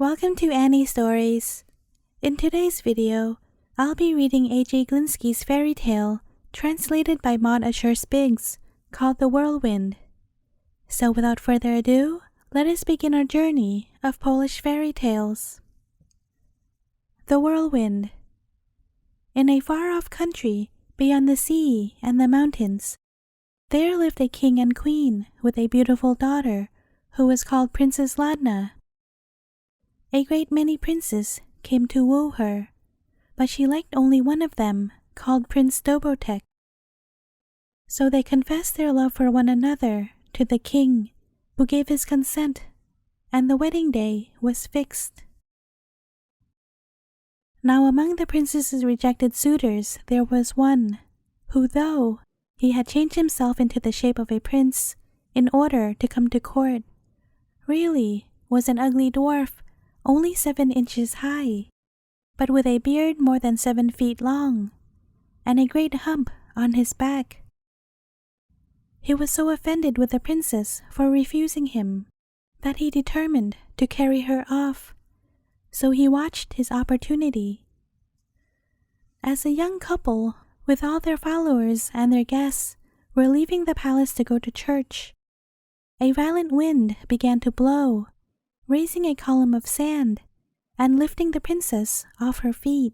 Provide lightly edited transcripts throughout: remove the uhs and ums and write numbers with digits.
Welcome to Annie Stories. In today's video, I'll be reading A.J. Glinsky's fairy tale, translated by Maud Ashurst Biggs, called The Whirlwind. So without further ado, let us begin our journey of Polish fairy tales. The Whirlwind. In a far-off country, beyond the sea and the mountains, there lived a king and queen with a beautiful daughter who was called Princess Ladna. A great many princes came to woo her, but she liked only one of them, called Prince Dobrotek. So they confessed their love for one another to the king, who gave his consent, and the wedding day was fixed. Now among the princess's rejected suitors there was one, who though he had changed himself into the shape of a prince in order to come to court, really was an ugly dwarf only 7 inches high, but with a beard more than 7 feet long, and a great hump on his back. He was so offended with the princess for refusing him that he determined to carry her off, so he watched his opportunity. As a young couple, with all their followers and their guests, were leaving the palace to go to church, a violent wind began to blow, raising a column of sand and lifting the princess off her feet.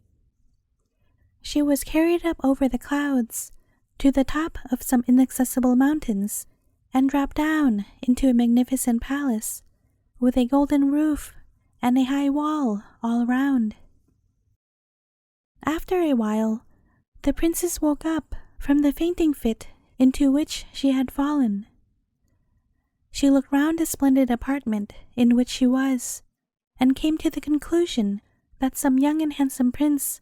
She was carried up over the clouds to the top of some inaccessible mountains and dropped down into a magnificent palace with a golden roof and a high wall all around. After a while, the princess woke up from the fainting fit into which she had fallen. She looked round the splendid apartment in which she was, and came to the conclusion that some young and handsome prince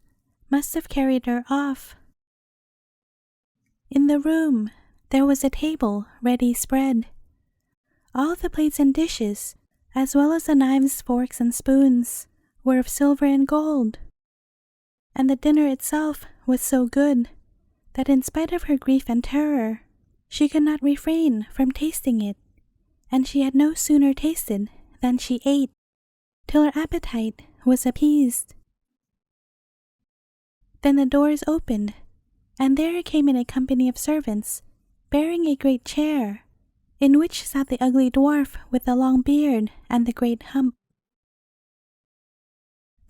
must have carried her off. In the room there was a table ready spread. All the plates and dishes, as well as the knives, forks, and spoons, were of silver and gold, and the dinner itself was so good that in spite of her grief and terror, she could not refrain from tasting it, and she had no sooner tasted than she ate, till her appetite was appeased. Then the doors opened, and there came in a company of servants, bearing a great chair, in which sat the ugly dwarf with the long beard and the great hump.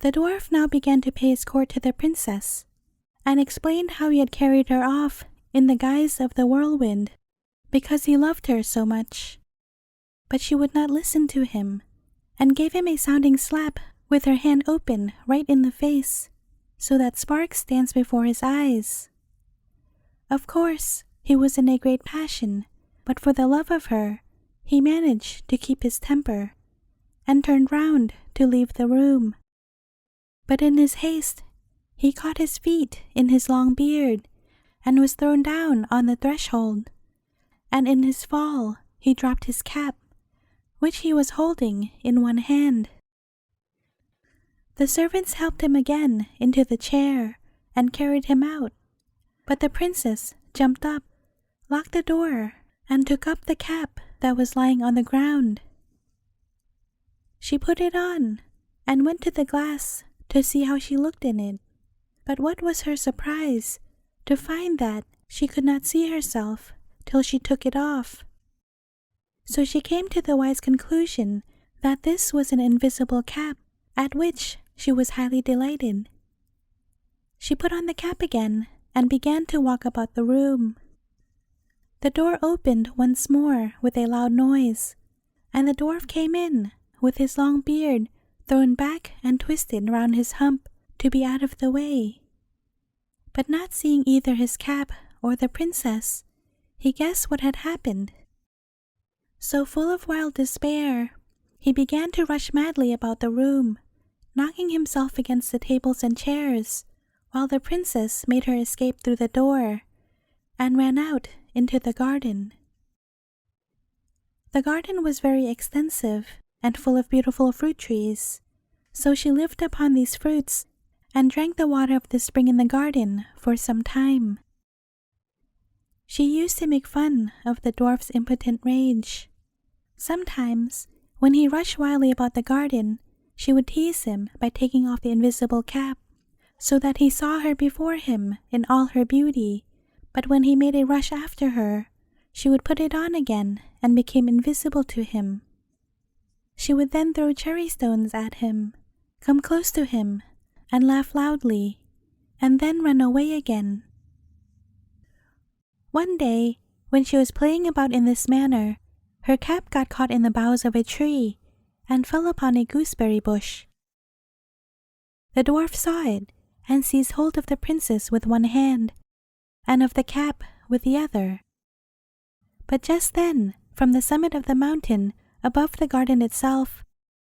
The dwarf now began to pay his court to the princess, and explained how he had carried her off in the guise of the whirlwind, because he loved her so much. But she would not listen to him, and gave him a sounding slap with her hand open right in the face, so that sparks danced before his eyes. Of course, he was in a great passion, but for the love of her, he managed to keep his temper, and turned round to leave the room. But in his haste, he caught his feet in his long beard, and was thrown down on the threshold, and in his fall he dropped his cap, which he was holding in one hand. The servants helped him again into the chair and carried him out, but the princess jumped up, locked the door, and took up the cap that was lying on the ground. She put it on and went to the glass to see how she looked in it, but what was her surprise to find that she could not see herself till she took it off. So she came to the wise conclusion that this was an invisible cap, at which she was highly delighted. She put on the cap again and began to walk about the room. The door opened once more with a loud noise, and the dwarf came in with his long beard thrown back and twisted round his hump to be out of the way. But not seeing either his cap or the princess, he guessed what had happened. So full of wild despair, he began to rush madly about the room, knocking himself against the tables and chairs, while the princess made her escape through the door, and ran out into the garden. The garden was very extensive and full of beautiful fruit trees, so she lived upon these fruits and drank the water of the spring in the garden for some time. She used to make fun of the dwarf's impotent rage. Sometimes, when he rushed wildly about the garden, she would tease him by taking off the invisible cap, so that he saw her before him in all her beauty, but when he made a rush after her, she would put it on again and became invisible to him. She would then throw cherry stones at him, come close to him, and laugh loudly, and then run away again. One day, when she was playing about in this manner, her cap got caught in the boughs of a tree and fell upon a gooseberry bush. The dwarf saw it and seized hold of the princess with one hand, and of the cap with the other. But just then, from the summit of the mountain above the garden itself,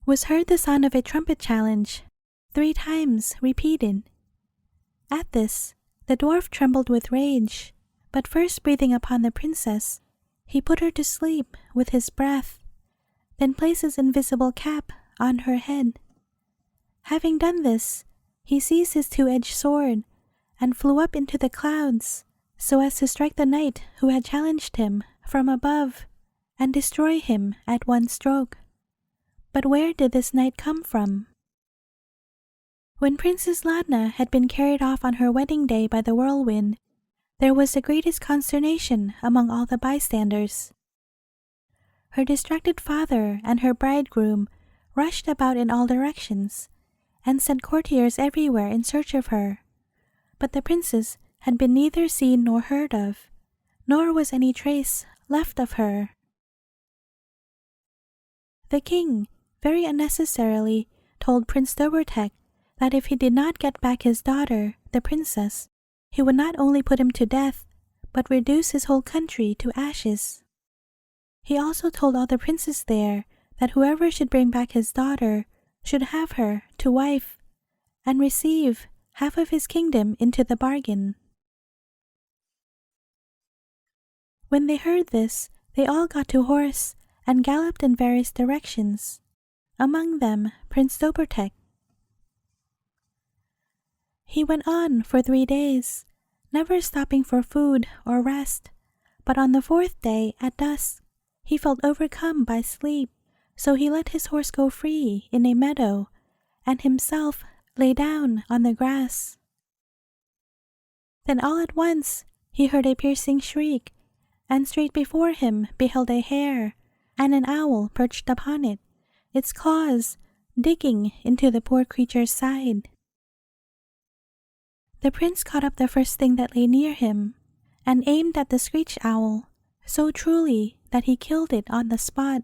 was heard the sound of a trumpet challenge, 3 times repeated. At this, the dwarf trembled with rage, but first breathing upon the princess, he put her to sleep with his breath, then placed his invisible cap on her head. Having done this, he seized his 2-edged sword and flew up into the clouds so as to strike the knight who had challenged him from above and destroy him at one stroke. But where did this knight come from? When Princess Ladna had been carried off on her wedding day by the whirlwind, there was the greatest consternation among all the bystanders. Her distracted father and her bridegroom rushed about in all directions and sent courtiers everywhere in search of her, but the princess had been neither seen nor heard of, nor was any trace left of her. The king, very unnecessarily, told Prince Dobrotek that if he did not get back his daughter, the princess, he would not only put him to death, but reduce his whole country to ashes. He also told all the princes there that whoever should bring back his daughter should have her to wife, and receive half of his kingdom into the bargain. When they heard this, they all got to horse and galloped in various directions, among them Prince Dobrotek. He went on for 3 days, never stopping for food or rest, but on the 4th day at dusk he felt overcome by sleep, so he let his horse go free in a meadow, and himself lay down on the grass. Then all at once he heard a piercing shriek, and straight before him beheld a hare and an owl perched upon it, its claws digging into the poor creature's side. The prince caught up the first thing that lay near him, and aimed at the screech owl so truly that he killed it on the spot.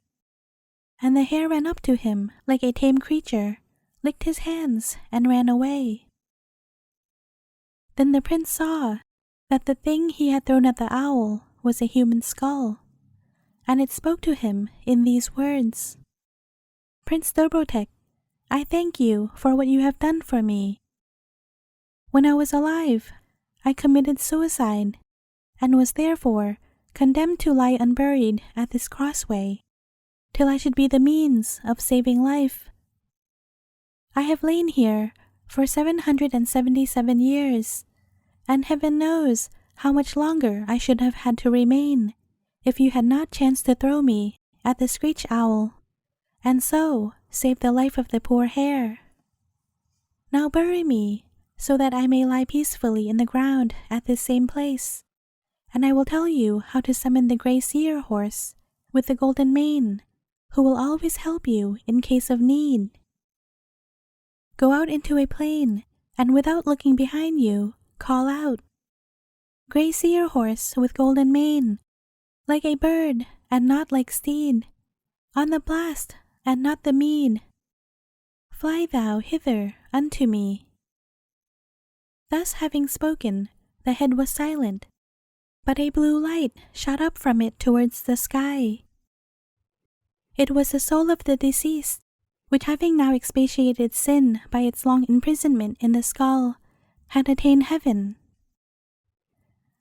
And the hare ran up to him like a tame creature, licked his hands, and ran away. Then the prince saw that the thing he had thrown at the owl was a human skull, and it spoke to him in these words: "Prince Dobrotek, I thank you for what you have done for me. When I was alive, I committed suicide, and was therefore condemned to lie unburied at this crossway, till I should be the means of saving life. I have lain here for 777 years, and heaven knows how much longer I should have had to remain if you had not chanced to throw me at the screech owl, and so save the life of the poor hare. Now bury me, so that I may lie peacefully in the ground at this same place, and I will tell you how to summon the grey seer horse with the golden mane, who will always help you in case of need. Go out into a plain, and without looking behind you, call out, 'Grey seer horse with golden mane, like a bird and not like steed, on the blast and not the mead, fly thou hither unto me.'" Thus having spoken, the head was silent, but a blue light shot up from it towards the sky. It was the soul of the deceased, which having now expiated sin by its long imprisonment in the skull, had attained heaven.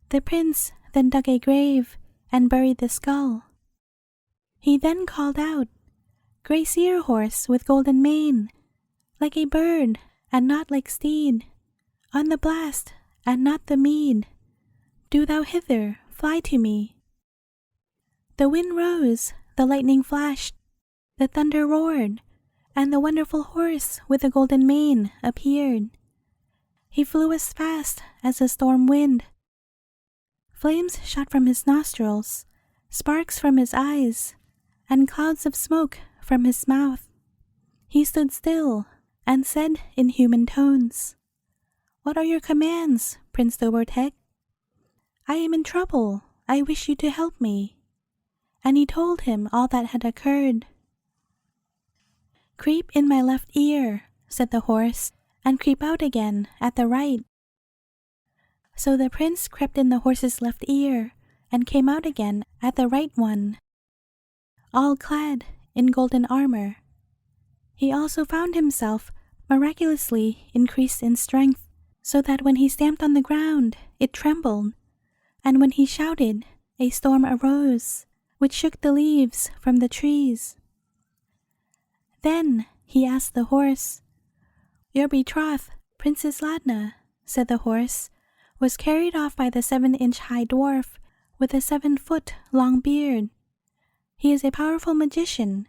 The prince then dug a grave and buried the skull. He then called out, "Grey seer horse with golden mane, like a bird and not like steed, on the blast and not the mead, do thou hither fly to me." The wind rose, the lightning flashed, the thunder roared, and the wonderful horse with the golden mane appeared. He flew as fast as a storm wind. Flames shot from his nostrils, sparks from his eyes, and clouds of smoke from his mouth. He stood still and said in human tones, "What are your commands, Prince Dobrotek? I am in trouble. I wish you to help me." And he told him all that had occurred. "Creep in my left ear," said the horse, "and creep out again at the right." So the prince crept in the horse's left ear and came out again at the right one, all clad in golden armor. He also found himself miraculously increased in strength, so that when he stamped on the ground, it trembled, and when he shouted, a storm arose, which shook the leaves from the trees. Then he asked the horse, "Your betrothed, Princess Ladna," said the horse, "was carried off by the 7-inch high dwarf with a 7-foot-long beard. He is a powerful magician.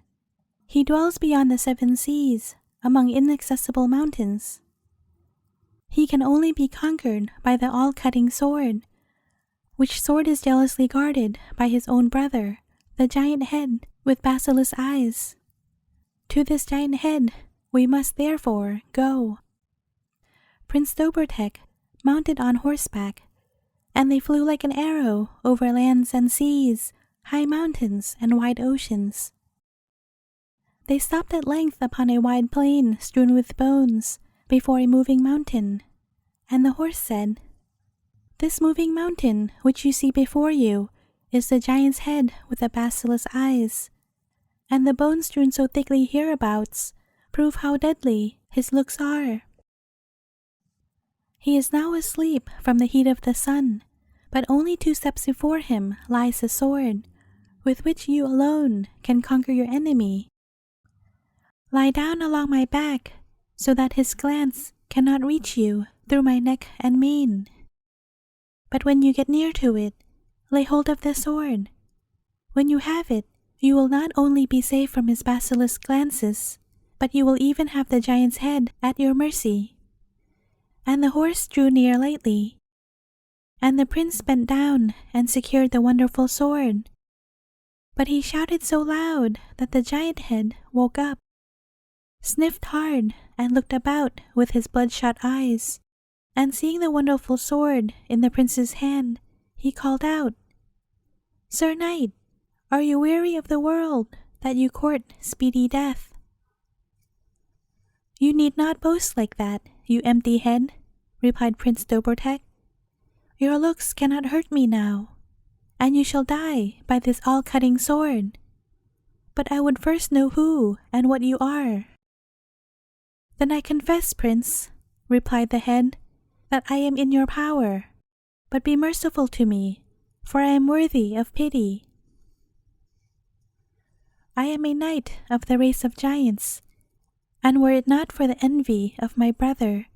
He dwells beyond the 7 seas, among inaccessible mountains. He can only be conquered by the all-cutting sword, which sword is jealously guarded by his own brother, the giant head with basilisk eyes. To this giant head we must therefore go." Prince Dobrotek mounted on horseback, and they flew like an arrow over lands and seas, high mountains and wide oceans. They stopped at length upon a wide plain strewn with bones before a moving mountain, and the horse said, "This moving mountain which you see before you is the giant's head with the basilisk eyes, and the bones strewn so thickly hereabouts prove how deadly his looks are. He is now asleep from the heat of the sun, but only 2 steps before him lies a sword, with which you alone can conquer your enemy. Lie down along my back, so that his glance cannot reach you through my neck and mane. But when you get near to it, lay hold of the sword. When you have it, you will not only be safe from his basilisk glances, but you will even have the giant's head at your mercy." And the horse drew near lightly, and the prince bent down and secured the wonderful sword. But he shouted so loud that the giant head woke up, sniffed hard, and looked about with his bloodshot eyes, and seeing the wonderful sword in the prince's hand, he called out, "Sir Knight, are you weary of the world that you court speedy death?" "You need not boast like that, you empty head," replied Prince Dobrotek. "Your looks cannot hurt me now, and you shall die by this all-cutting sword. But I would first know who and what you are." "Then I confess, Prince," replied the head, "that I am in your power. But be merciful to me, for I am worthy of pity. I am a knight of the race of giants, and were it not for the envy of my brother,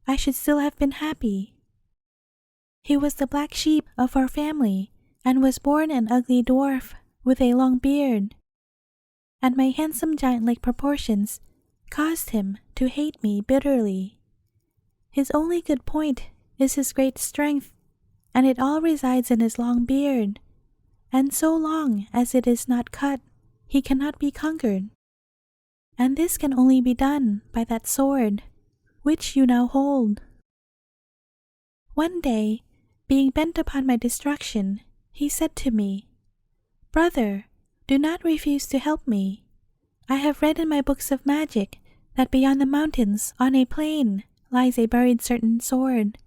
I should still have been happy. He was the black sheep of our family, and was born an ugly dwarf with a long beard, and my handsome giant-like proportions caused him to hate me bitterly. His only good point is his great strength, and it all resides in his long beard, and so long as it is not cut, he cannot be conquered. And this can only be done by that sword, which you now hold." One day, being bent upon my destruction, he said to me, "Brother, do not refuse to help me. I have read in my books of magic that beyond the mountains on a plain lies a buried certain sword,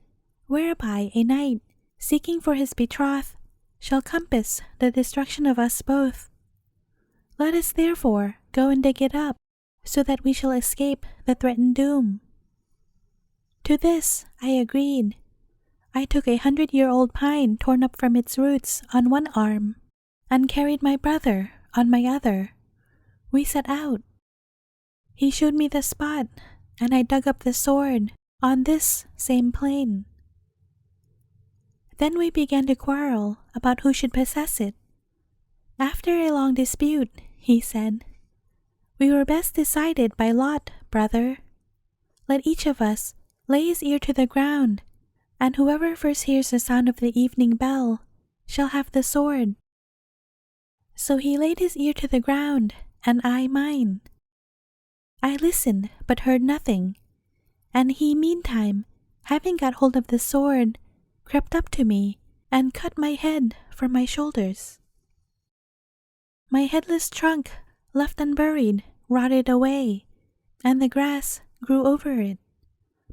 whereby a knight, seeking for his betrothed, shall compass the destruction of us both. Let us therefore go and dig it up, so that we shall escape the threatened doom." To this I agreed. I took a 100-year-old pine torn up from its roots on one arm, and carried my brother on my other. We set out. He showed me the spot, and I dug up the sword on this same plain. Then we began to quarrel about who should possess it. After a long dispute, he said, We were best decided by lot, brother. Let each of us lay his ear to the ground, and whoever first hears the sound of the evening bell shall have the sword." So he laid his ear to the ground, and I mine. I listened, but heard nothing, and he meantime, having got hold of the sword, crept up to me and cut my head from my shoulders. My headless trunk, left unburied, rotted away, and the grass grew over it.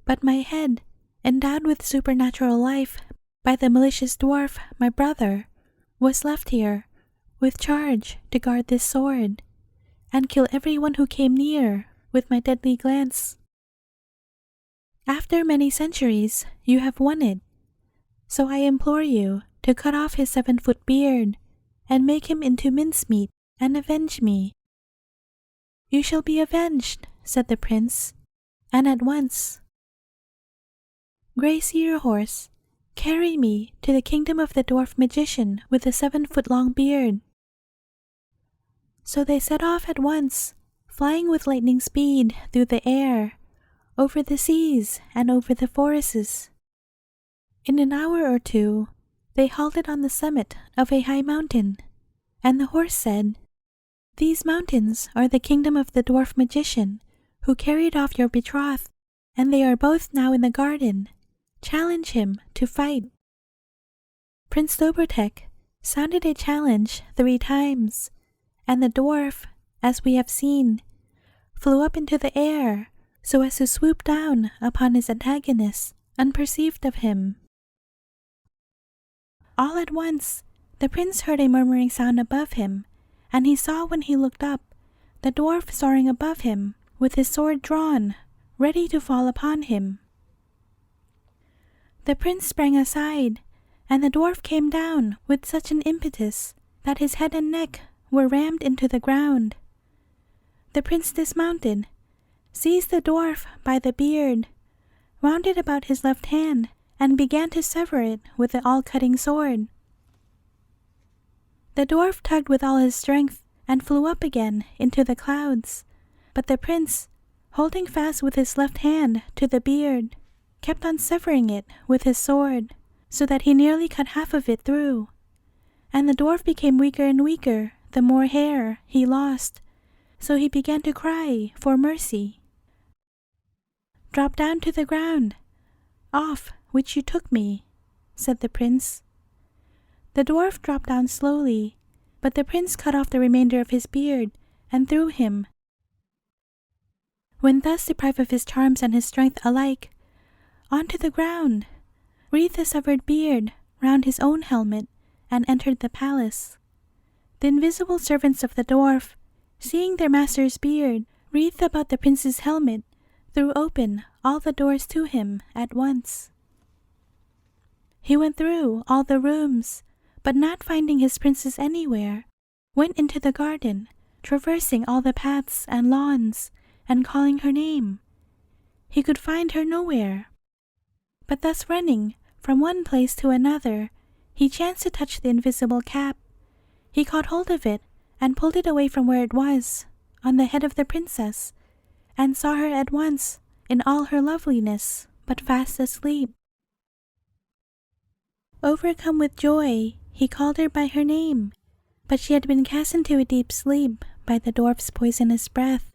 But my head, endowed with supernatural life by the malicious dwarf, my brother, was left here, with charge to guard this sword, and kill everyone who came near with my deadly glance. After many centuries, you have won it, so I implore you to cut off his 7-foot beard and make him into mincemeat and avenge me." "You shall be avenged," said the prince, and at once. "Grey Cedar Horse, carry me to the kingdom of the dwarf magician with the 7-foot-long beard." So they set off at once, flying with lightning speed through the air, over the seas and over the forests. In an hour or two, they halted on the summit of a high mountain, and the horse said, "These mountains are the kingdom of the dwarf magician who carried off your betrothed, and they are both now in the garden. Challenge him to fight." Prince Dobrotek sounded a challenge 3 times, and the dwarf, as we have seen, flew up into the air so as to swoop down upon his antagonist unperceived of him. All at once, the prince heard a murmuring sound above him, and he saw when he looked up the dwarf soaring above him with his sword drawn, ready to fall upon him. The prince sprang aside, and the dwarf came down with such an impetus that his head and neck were rammed into the ground. The prince dismounted, seized the dwarf by the beard, wound it about his left hand, and began to sever it with the all-cutting sword. The dwarf tugged with all his strength and flew up again into the clouds, but the prince, holding fast with his left hand to the beard, kept on severing it with his sword, so that he nearly cut half of it through, and the dwarf became weaker and weaker the more hair he lost, so he began to cry for mercy. "Drop down to the ground, off which you took me," said the prince. The dwarf dropped down slowly, but the prince cut off the remainder of his beard and threw him. When thus deprived of his charms and his strength alike, onto the ground, wreathed the severed beard round his own helmet, and entered the palace. The invisible servants of the dwarf, seeing their master's beard wreathed about the prince's helmet, threw open all the doors to him at once. He went through all the rooms, but not finding his princess anywhere, went into the garden, traversing all the paths and lawns, and calling her name. He could find her nowhere. But thus running from one place to another, he chanced to touch the invisible cap. He caught hold of it and pulled it away from where it was, on the head of the princess, and saw her at once in all her loveliness, but fast asleep. Overcome with joy, he called her by her name, but she had been cast into a deep sleep by the dwarf's poisonous breath,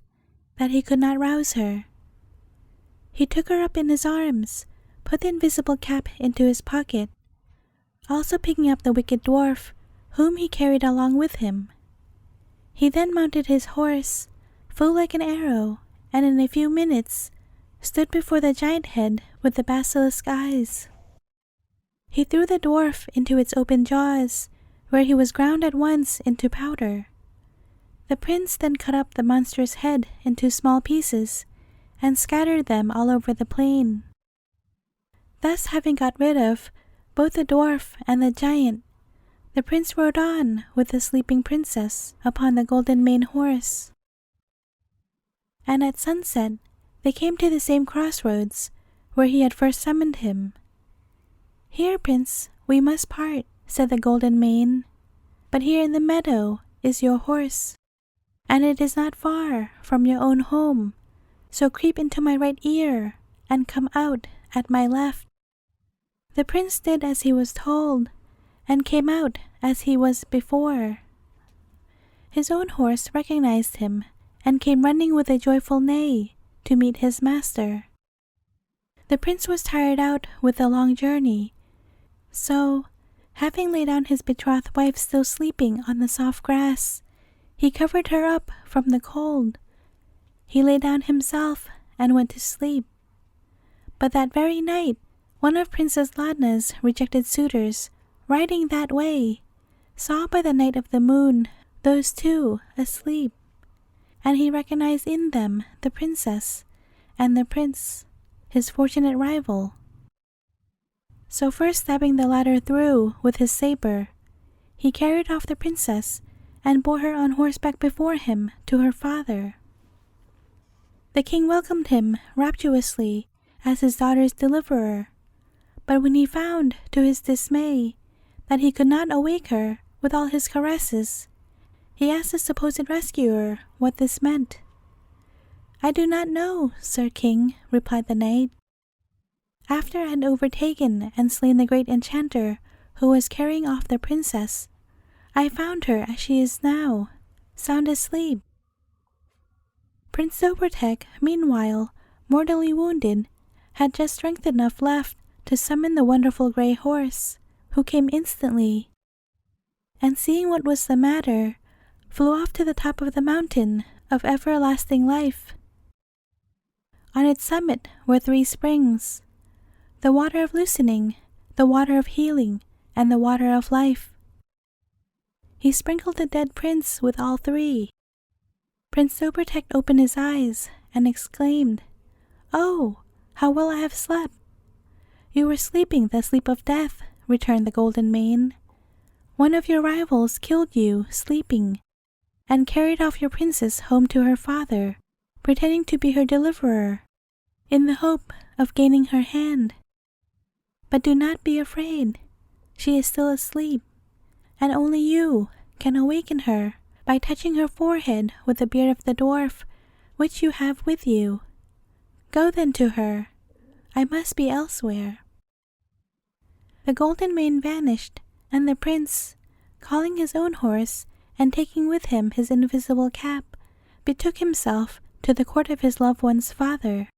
that he could not rouse her. He took her up in his arms, put the invisible cap into his pocket, also picking up the wicked dwarf, whom he carried along with him. He then mounted his horse, flew like an arrow, and in a few minutes stood before the giant head with the basilisk eyes. He threw the dwarf into its open jaws, where he was ground at once into powder. The prince then cut up the monstrous head into small pieces, and scattered them all over the plain. Thus having got rid of both the dwarf and the giant, the prince rode on with the sleeping princess upon the golden maned horse. And at sunset they came to the same crossroads where he had first summoned him. "Here, prince, we must part," said the golden mane, "but here in the meadow is your horse." and it is not far from your own home. So creep into my right ear and come out at my left." The prince did as he was told, and came out as he was before. His own horse recognized him and came running with a joyful neigh to meet his master. The prince was tired out with the long journey, so, having laid down his betrothed wife still sleeping on the soft grass, he covered her up from the cold. He lay down himself and went to sleep. But that very night, one of Princess Ladna's rejected suitors, riding that way, saw by the light of the moon those two asleep, and he recognized in them the princess and the prince, his fortunate rival. So first stabbing the latter through with his saber, he carried off the princess and bore her on horseback before him to her father. The king welcomed him rapturously as his daughter's deliverer, but when he found, to his dismay, that he could not awake her with all his caresses, he asked the supposed rescuer what this meant. "I do not know, Sir King," replied the knight. "After I had overtaken and slain the great enchanter who was carrying off the princess, I found her as she is now, sound asleep." Prince Dobrotek, meanwhile, mortally wounded, had just strength enough left to summon the wonderful grey horse, who came instantly, and seeing what was the matter, flew off to the top of the mountain of everlasting life. On its summit were 3 springs, the water of loosening, the water of healing, and the water of life. He sprinkled the dead prince with all 3. Prince Dobrotek opened his eyes and exclaimed, "Oh, how well I have slept!" "You were sleeping the sleep of death," returned the golden mane. "One of your rivals killed you sleeping, and carried off your princess home to her father, pretending to be her deliverer, in the hope of gaining her hand. But do not be afraid, she is still asleep, and only you can awaken her by touching her forehead with the beard of the dwarf which you have with you. Go then to her, I must be elsewhere." The golden mane vanished, and the prince, calling his own horse and taking with him his invisible cap, betook himself to the court of his loved one's father.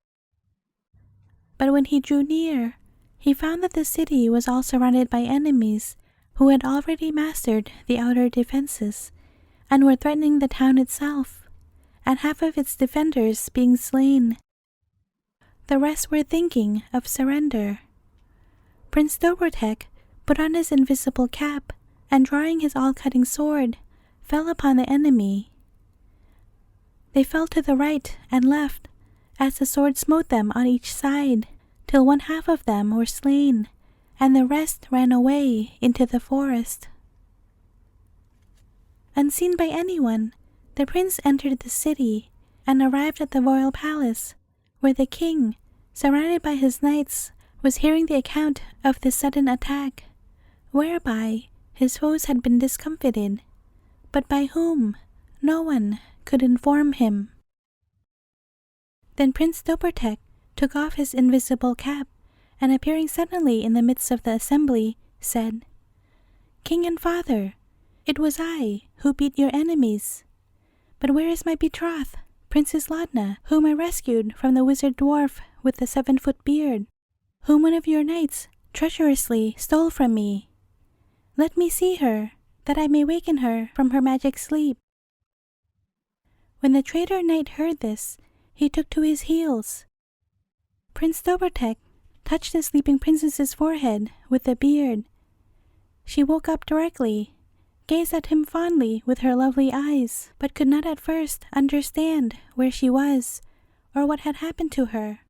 But when he drew near, he found that the city was all surrounded by enemies who had already mastered the outer defenses, and were threatening the town itself, and half of its defenders being slain. The rest were thinking of surrender. Prince Dobrotek put on his invisible cap, and drawing his all-cutting sword, fell upon the enemy. They fell to the right and left, as the sword smote them on each side, till 1/2 of them were slain, and the rest ran away into the forest. Unseen by anyone, the prince entered the city, and arrived at the royal palace, where the king, surrounded by his knights, was hearing the account of this sudden attack, whereby his foes had been discomfited, but by whom no one could inform him. Then Prince Dobrotek took off his invisible cap, and appearing suddenly in the midst of the assembly, said, "King and father, it was I who beat your enemies. But where is my betrothed, Princess Ladna, whom I rescued from the wizard dwarf with the 7-foot beard, whom one of your knights treacherously stole from me? Let me see her, that I may waken her from her magic sleep." When the traitor knight heard this, he took to his heels. Prince Dobrotek touched the sleeping princess's forehead with the beard. She woke up directly, gazed at him fondly with her lovely eyes, but could not at first understand where she was or what had happened to her.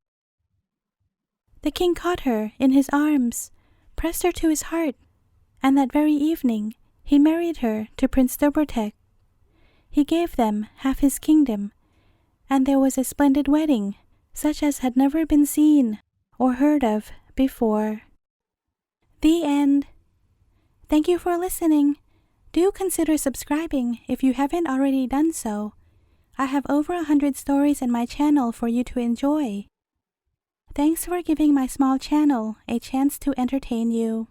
The king caught her in his arms, pressed her to his heart, and that very evening he married her to Prince Dobrotek. He gave them half his kingdom, and there was a splendid wedding, such as had never been seen or heard of before. The end. Thank you for listening. Do consider subscribing if you haven't already done so, I have over 100 stories in my channel for you to enjoy. Thanks for giving my small channel a chance to entertain you.